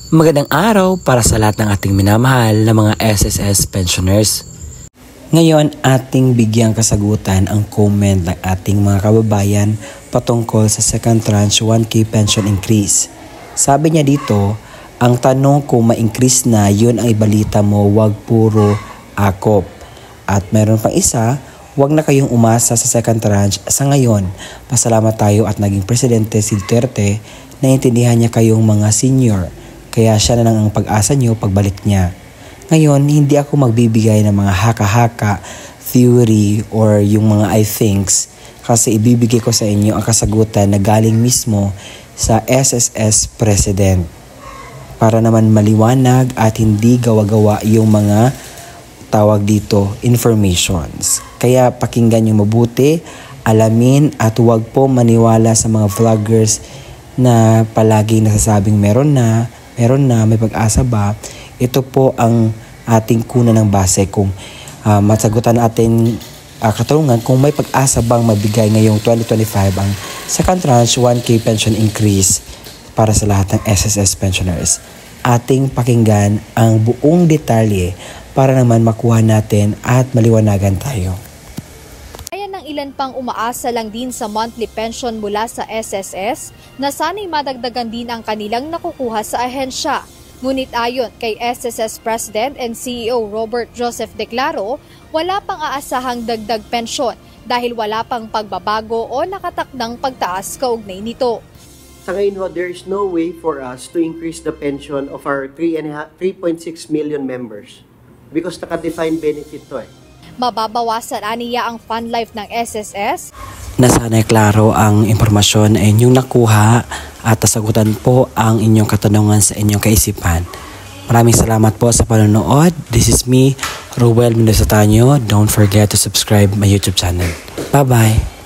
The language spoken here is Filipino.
Magandang araw para sa lahat ng ating minamahal na mga SSS pensioners. Ngayon, ating bigyang kasagutan ang comment ng ating mga kababayan patungkol sa second tranche 1K pension increase. Sabi niya dito, ang tanong kung ma-increase na, yun ang ibalita mo, wag puro akop. At meron pang isa, wag na kayong umasa sa second tranche sa ngayon. Pasalamat tayo at naging presidente si Duterte, naiintindihan niya kayong mga senior. Kaya siya na lang ang pag-asa niyo pagbalik niya. Ngayon, hindi ako magbibigay ng mga haka-haka, theory, or yung mga I thinks kasi ibibigay ko sa inyo ang kasagutan na galing mismo sa SSS President para naman maliwanag at hindi gawa-gawa yung mga tawag dito, informations. Kaya pakinggan nyo mabuti, alamin at huwag po maniwala sa mga vloggers na palagi nasasabing meron na, may pag-asa ba? Ito po ang ating kuna ng base kung masagutan natin katanungan kung may pag-asa bang mabigay ngayong 2025 ang second tranche 1K pension increase para sa lahat ng SSS pensioners. Ating pakinggan ang buong detalye para naman makuha natin at maliwanagan tayo. Ilan pang umaasa lang din sa monthly pension mula sa SSS na sana'y madagdagan din ang kanilang nakukuha sa ahensya. Ngunit ayon kay SSS President and CEO Robert Joseph Declaro, wala pang aasahang dagdag pensyon dahil wala pang pagbabago o nakatakdang pagtaas kaugnay nito. Sa ngayon, there is no way for us to increase the pension of our 3.6 million members because naka-defined benefit to Mababawasan aniya ang fund life ng SSS. Nasana'y klaro ang impormasyon na inyong nakuha at sagutan po ang inyong katanungan sa inyong kaisipan. Maraming salamat po sa panonood. This is me, Ruel Mendoza Tanyo. Don't forget to subscribe my YouTube channel. Bye-bye!